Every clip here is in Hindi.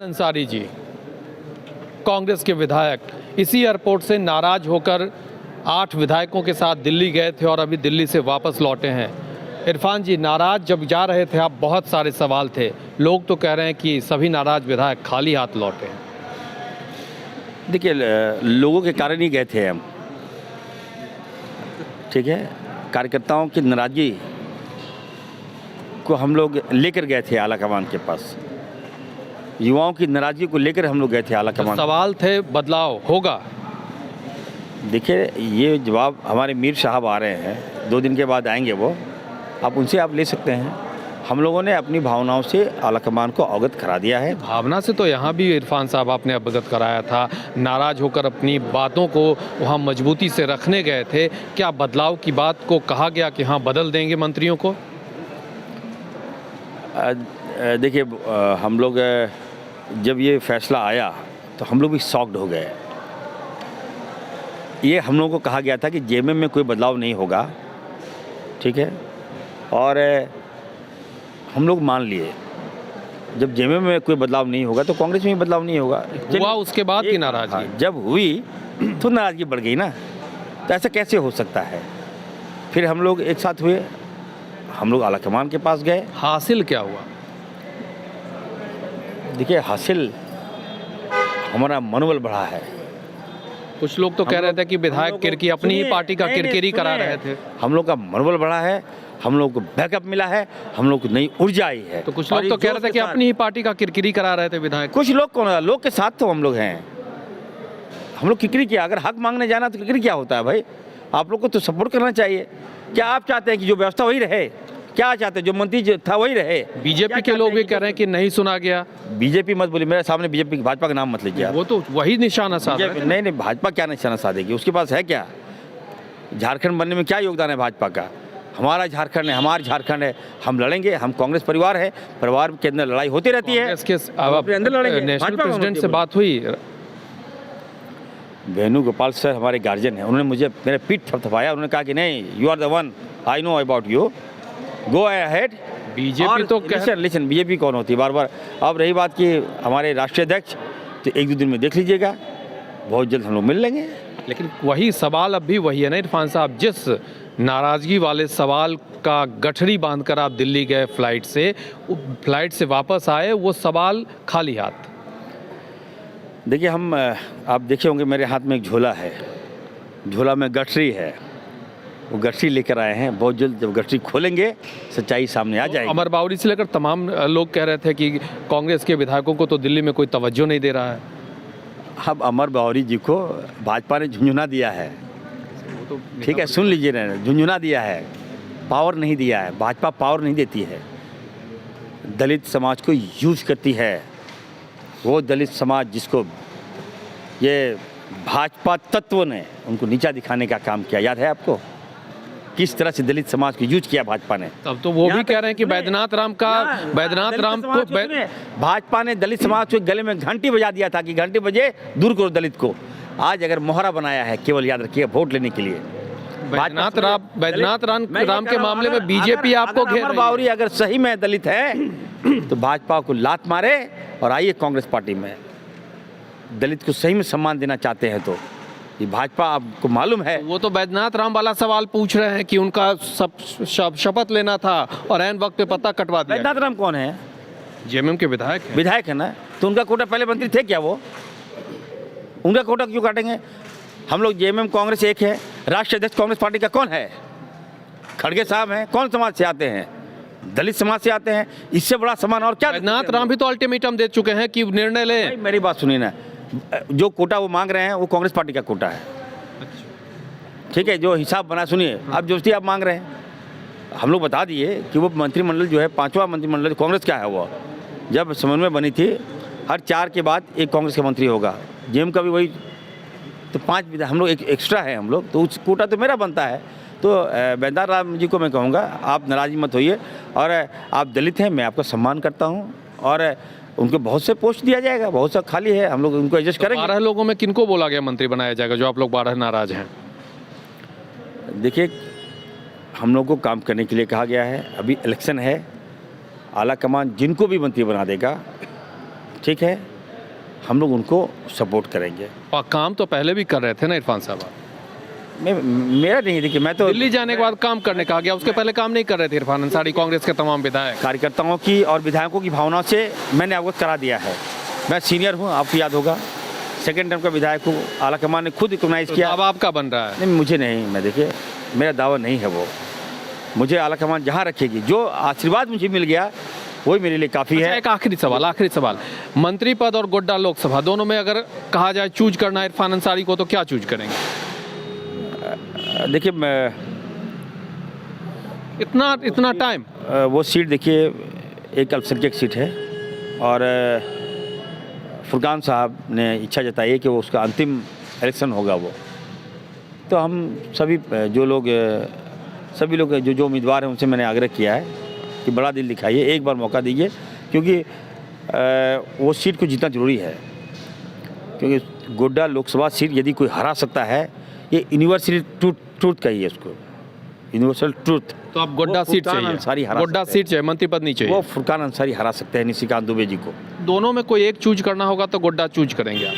अंसारी जी कांग्रेस के विधायक इसी एयरपोर्ट से नाराज होकर 8 विधायकों के साथ दिल्ली गए थे और अभी दिल्ली से वापस लौटे हैं। इरफान जी, नाराज जब जा रहे थे आप, बहुत सारे सवाल थे। लोग तो कह रहे हैं कि सभी नाराज विधायक खाली हाथ लौटे हैं। देखिए, लोगों के कारण ही गए थे हम, ठीक है। कार्यकर्ताओं की नाराजगी को हम लोग लेकर गए थे आला कमान के पास। युवाओं की नाराजगी को लेकर हम लोग गए थे आला कमान। सवाल थे बदलाव होगा। देखिए, ये जवाब हमारे मीर साहब आ रहे हैं, 2 दिन के बाद आएंगे वो, आप उनसे आप ले सकते हैं। हम लोगों ने अपनी भावनाओं से आला कमान को अवगत करा दिया है। भावना से तो यहाँ भी इरफान साहब आपने अवगत कराया था, नाराज होकर अपनी बातों को वहाँ मजबूती से रखने गए थे। क्या बदलाव की बात को कहा गया कि हाँ बदल देंगे मंत्रियों को? देखिए, हम लोग जब ये फैसला आया तो हम लोग भी शॉक्ड हो गए। ये हम लोगों को कहा गया था कि जेएमएम में कोई बदलाव नहीं होगा, ठीक है, और हम लोग मान लिए जब जेएमएम में कोई बदलाव नहीं होगा तो कांग्रेस में भी बदलाव नहीं होगा। हुआ उसके बाद की नाराजगी? जब हुई तो नाराजगी बढ़ गई ना, तो ऐसा कैसे हो सकता है। फिर हम लोग एक साथ हुए, हम लोग आला कमान के पास गए। हासिल क्या हुआ? देखिए, हासिल हमारा मनोबल बढ़ा है। कुछ लोग तो कह रहे थे कि विधायक किरकी अपनी ही पार्टी का किरकिरी करा रहे थे। हम लोग का मनोबल बढ़ा है, हम लोग को बैकअप मिला है, हम लोग को नई ऊर्जा आई है। तो कुछ लोग तो कह रहे थे कि अपनी ही पार्टी का किरकिरी करा रहे थे विधायक। कुछ लोग कौन है? लोग के साथ तो हम लोग हैं। हम लोग किरकिरी किया, अगर हक मांगने जाना तो किरकिरी क्या होता है भाई? आप लोग को तो सपोर्ट करना चाहिए। क्या आप चाहते हैं कि जो व्यवस्था वही रहे? क्या चाहते हैं जो मंत्री जो था वही रहे? बीजेपी के लोग भी कह रहे हैं कि नहीं सुना गया। बीजेपी मत बोलिए मेरे सामने, बीजेपी भाजपा का नाम मत लीजिए। वो तो वही निशाना साध रहे थे। नहीं, भाजपा क्या निशाना साधेगी? उसके पास है क्या? झारखंड बनने में क्या योगदान है भाजपा का? हमारा झारखंड है, हमारा झारखंड है, हम लड़ेंगे। हम कांग्रेस परिवार है, परिवार के अंदर लड़ाई होती रहती है। नेशनल प्रेसिडेंट से बात हुई? वेणुगोपाल सर हमारे गार्जियन हैं, उन्होंने मुझे मेरे पीठ थपथपाया। उन्होंने कहा कि नहीं, you are the one, I know about you, go ahead. BJP तो लिसन, बीजेपी कौन होती है बार बार? अब रही बात कि हमारे राष्ट्रीय अध्यक्ष, तो 1-2 दिन में देख लीजिएगा, बहुत जल्द हम लोग मिल लेंगे। लेकिन वही सवाल अब भी वही है ना इरफान साहब, जिस नाराजगी वाले सवाल का गठरी बांधकर आप दिल्ली गए फ्लाइट से वापस आए, वो सवाल खाली हाथ। देखिए, आप देखे होंगे मेरे हाथ में एक झोला है, झोला में गठरी है, वो गठरी लेकर आए हैं। बहुत जल्द जब गठरी खोलेंगे सच्चाई सामने आ जाएगी। अमर बावरी से लेकर तमाम लोग कह रहे थे कि कांग्रेस के विधायकों को तो दिल्ली में कोई तवज्जो नहीं दे रहा है। अब अमर बावरी जी को भाजपा ने झुंझुना दिया है, ठीक है, सुन लीजिए ना, झुंझुना दिया है, पावर नहीं दिया है। भाजपा पावर नहीं देती है, दलित समाज को यूज करती है। वो दलित समाज जिसको ये भाजपा तत्व ने उनको नीचा दिखाने का काम किया, याद है आपको किस तरह से दलित समाज को यूज किया भाजपा ने? तब तो वो भी कह रहे हैं कि बैद्यनाथ राम को भाजपा ने दलित समाज के गले में घंटी बजा दिया था कि घंटी बजे दूर करो दलित को। आज अगर मोहरा बनाया है, केवल याद रखिए वोट लेने के लिए। बैद्यनाथ राम के मामले में बीजेपी आपको घेर रही है। अमर बावरी अगर सही में दलित है तो भाजपा को लात मारे और आइए कांग्रेस पार्टी में। दलित को सही में सम्मान देना चाहते हैं तो ये भाजपा, आपको मालूम है। वो तो बैद्यनाथ राम वाला सवाल पूछ रहे हैं कि उनका शपथ लेना था और ऐन वक्त पे पत्ता कटवा दिया। बैद्यनाथ राम कौन है? जेएमएम के विधायक हैं। विधायक है ना, तो उनका कोटा पहले मंत्री थे क्या? वो उनका कोटा क्यों काटेंगे? हम लोग जेएमएम कांग्रेस एक है। राष्ट्रीय अध्यक्ष कांग्रेस पार्टी का कौन है? खड़गे साहब हैं। कौन समाज से आते हैं? दलित समाज से आते हैं। इससे बड़ा सम्मान और क्या? बैद्यनाथ राम भी तो अल्टीमेटम दे चुके हैं कि निर्णय लें। मेरी बात सुनिए ना, जो कोटा वो मांग रहे हैं वो कांग्रेस पार्टी का कोटा है, ठीक है। जो हिसाब बना, सुनिए, आप जो आप मांग रहे हैं, हम लोग बता दिए कि वो मंत्रिमंडल जो है 5वां मंत्रिमंडल कांग्रेस का है। वो जब समन्वय बनी थी, हर 4 के बाद एक कांग्रेस का मंत्री होगा। जेएम का भी वही, तो 5 हम लोग एक एक्स्ट्रा है हम लोग, तो उस कोटा तो मेरा बनता है। तो बैद्यनाथ राम जी को मैं कहूँगा, आप नाराज़ मत होइए, और आप दलित हैं, मैं आपका सम्मान करता हूँ, और उनको बहुत से पोस्ट दिया जाएगा, बहुत सा खाली है, हम लोग उनको एडजस्ट करेंगे। 12 लोगों में किनको बोला गया मंत्री बनाया जाएगा जो आप लोग 12 नाराज हैं? देखिए, हम लोग को काम करने के लिए कहा गया है। अभी इलेक्शन है, आला कमान जिनको भी मंत्री बना देगा, ठीक है, हम लोग उनको सपोर्ट करेंगे। और काम तो पहले भी कर रहे थे ना इरफान साहब? मेरा नहीं, देखिए मैं तो दिल्ली जाने के बाद काम करने कहा गया, उसके पहले काम नहीं कर रहे थे इरफान अंसारी, कांग्रेस के तमाम विधायक। कार्यकर्ताओं की और विधायकों की भावनाओं से मैंने अवगत करा दिया है। मैं सीनियर हूँ, आपको याद होगा, सेकेंड टर्म का विधायक हूँ, आला कमान ने खुद रिकॉग्नाइज किया। अब आपका बन रहा है? नहीं, मुझे नहीं, मैं देखिए मेरा दावा नहीं है वो, मुझे आला कमान जहाँ रखेगी, जो आशीर्वाद मुझे मिल गया वही मेरे लिए काफ़ी अच्छा, है। एक आखिरी सवाल, मंत्री पद और गोड्डा लोकसभा दोनों में अगर कहा जाए चूज करना है इरफान अंसारी को, तो क्या चूज करेंगे? देखिए मैं इतना टाइम? वो सीट देखिए एक अल्पसंख्यक सीट है और फुरकान साहब ने इच्छा जताई है कि वो उसका अंतिम इलेक्शन होगा वो, तो हम सभी लोग जो उम्मीदवार हैं उनसे मैंने आग्रह किया है कि बड़ा दिल दिखाइए, एक बार मौका दीजिए, क्योंकि वो सीट को जीतना जरूरी है। क्योंकि गोड्डा लोकसभा सीट यदि कोई हरा सकता है, ये यूनिवर्सल ट्रूथ कहिए उसको, यूनिवर्सल ट्रूथ। तो आप गोड्डा सीट चाहिए? गोड्डा सीट चाहिए, मंत्री पद नहीं चाहिए? वो फुरकान अंसारी हरा सकते हैं निशिकांत दुबे जी को। दोनों में कोई एक चूज करना होगा तो गोड्डा चूज करेंगे आप?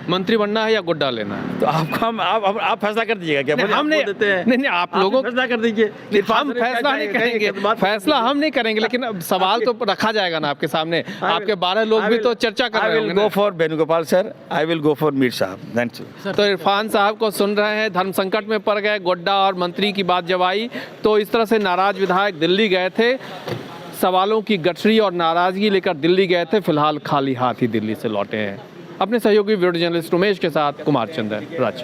मंत्री बनना है या गोड्डा लेना है? तो आप फैसला कर दीजिएगा क्या? हम नहीं, आप लोगों फैसला कर दीजिए। हम फैसला नहीं करेंगे, फैसला हम नहीं करेंगे, लेकिन अब सवाल तो रखा जाएगा ना आपके सामने। आपके 12 लोग भी तो चर्चा कर रहे होंगे। Go for Venugopal sir, I will go for Mir Sahab. Thank you. तो इरफान साहब को सुन रहे हैं, धर्म संकट में पड़ गए, गोड्डा और मंत्री की बात जब आई तो इस तरह से नाराज विधायक दिल्ली गए थे, सवालों की गठरी और नाराजगी लेकर दिल्ली गए थे, फिलहाल खाली हाथ ही दिल्ली से लौटे हैं। अपने सहयोगी वीडियो जर्नलिस्ट उमेश के साथ कुमार चंदन, रांची।